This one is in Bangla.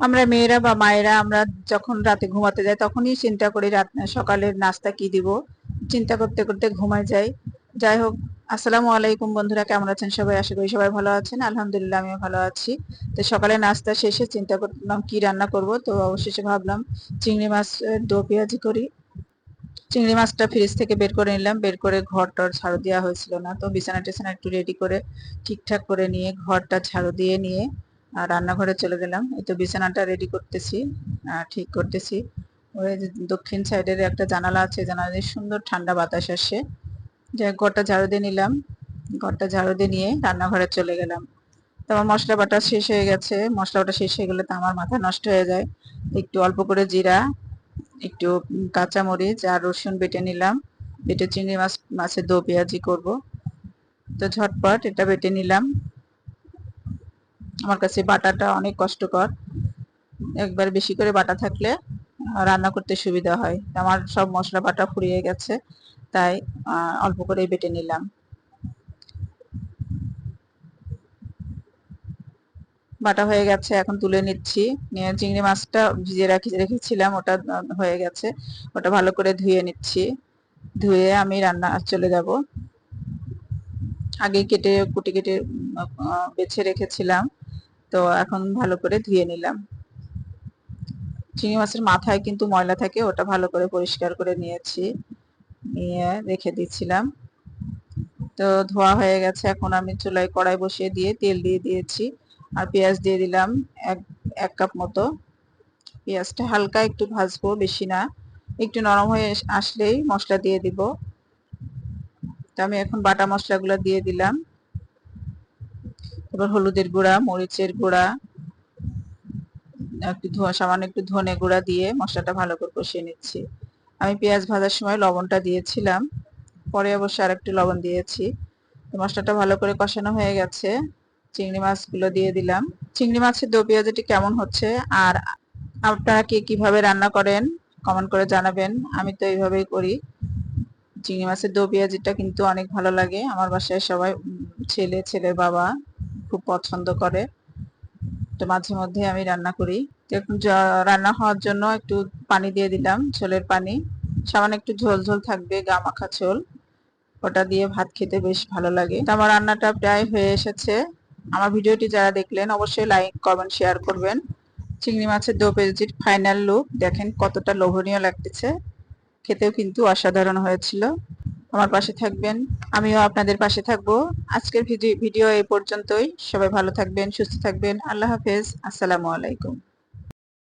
আমরা মেয়েরা বা মায়েরা আমরা যখন রাতে ঘুমাতে যাই তখনই চিন্তা করি রাত সকালের নাস্তা কি দিব, চিন্তা করতে করতে ঘুমায় যাই। যাই হোক, আসসালামু আলাইকুম বন্ধুরা, কেমন আছেন সবাই? আশা করি সবাই ভালো আছেন। আলহামদুলিল্লাহ আমিও ভালো আছি। তো সকালে নাস্তা শেষে চিন্তা করলাম কি রান্না করব, তো অবশেষে ভাবলাম চিংড়ি মাছ দো পেঁয়াজি করি। চিংড়ি মাছটা ফ্রিজ থেকে বের করে নিলাম, বের করে ঘরটার ঝাড়ু দেওয়া হয়েছিল না, তো বিছানা টিছানা একটু রেডি করে ঠিকঠাক করে নিয়ে ঘরটা ঝাড়ু দিয়ে নিয়ে রান্নাঘরে চলে গেলাম। এই তো বিছানাটা রেডি করতেছি, ঠিক করতেছি। ওই যে দক্ষিণ সাইডের একটা জানালা আছে, জানালা দিয়ে সুন্দর ঠান্ডা বাতাস আসে। যে ঘরটা ঝাড়ু দিয়ে নিলাম, ঘরটা ঝাড়ু দিয়ে নিয়ে রান্নাঘরে চলে গেলাম। তো আমার মশলা বাটা শেষ হয়ে গেছে, মশলা বাটা শেষ হয়ে গেলে তো আমার মাথা নষ্ট হয়ে যায়। একটু অল্প করে জিরা, একটু কাঁচামরিচ আর রসুন বেটে নিলাম, বেটে চিংড়ি মাছের দো পেঁয়াজি করব। তো ঝটপট এটা বেটে নিলাম। আমার কাছে বাটাটা অনেক কষ্টকর, একবার বেশি করে বাটা থাকলে রান্না করতে সুবিধা হয়। আমার সব মশলা বাটা ফুরিয়ে গেছে, তাই অল্প করে বেটে নিলাম। বাটা হয়ে গেছে, এখন তুলে নিচ্ছি। নিয়ে চিংড়ি মাছটা ভিজিয়ে রেখেছিলাম, ওটা হয়ে গেছে, ওটা ভালো করে ধুয়ে নিচ্ছি। ধুয়ে আমি রান্না চলে যাব। আগে কেটে কুটি কেটে বেছে রেখেছিলাম, তো এখন ভালো করে ধুয়ে নিলাম। চিংড়ি মাছের মাথায় কিন্তু ময়লা থাকে, ওটা ভালো করে পরিষ্কার করে নিয়েছি, নিয়ে রেখে দিচ্ছিলাম। তো ধোয়া হয়ে গেছে, এখন আমি চুলায় কড়াই বসিয়ে দিয়ে তেল দিয়ে দিয়েছি আর পেঁয়াজ দিয়ে দিলাম এক এক কাপ মতো। পেঁয়াজটা হালকা একটু ভাজবো, বেশি না, একটু নরম হয়ে আসলেই মশলা দিয়ে দিব। তো আমি এখন বাটা মশলাগুলো দিয়ে দিলাম। এবার হলুদের গুঁড়া, মরিচের গুঁড়া, একটু সামান্য একটু ধনে গুঁড়া দিয়ে মশলাটা ভালো করে কষিয়ে নিচ্ছি। আমি পেঁয়াজ ভাজার সময় লবণটা দিয়েছিলাম, পরে অবশ্য আর একটু লবণ দিয়েছি। মশলাটা ভালো করে কষানো হয়ে গেছে, চিংড়ি মাছগুলো দিয়ে দিলাম। চিংড়ি মাছের দো পেঁয়াজিটি কেমন হচ্ছে আর আপনারা কে কিভাবে রান্না করেন কমেন্ট করে জানাবেন। আমি তো এইভাবেই করি। চিংড়ি মাছের দো পেঁয়াজিটা কিন্তু অনেক ভালো লাগে, আমার বাসায় সবাই ছেলের বাবা খুব পছন্দ করে। তো মাঝে মধ্যে আমি রান্না করি। তো এখন রান্না হওয়ার জন্য একটু পানি দিয়ে দিলাম, ঝোলের পানি, সামান্য একটু ঝোল ঝোল থাকবে, গা মাখা ঝোল, ওটা দিয়ে ভাত খেতে বেশ ভালো লাগে। তো আমার রান্নাটা প্রায় হয়ে এসেছে। আমার ভিডিওটি যারা দেখলেন অবশ্যই লাইক কমেন্ট শেয়ার করবেন। চিংড়ি মাছের দো পেঁয়াজির ফাইনাল লুক দেখেন, কতটা লোভনীয় লাগতেছে, খেতেও কিন্তু অসাধারণ হয়েছিল। আমার পাশে থাকবেন, আমিও আপনাদের পাশে থাকবো। আজকের ভিডিও এই পর্যন্তই। সবাই ভালো থাকবেন, সুস্থ থাকবেন। আল্লাহ হাফেজ, আসসালামু আলাইকুম।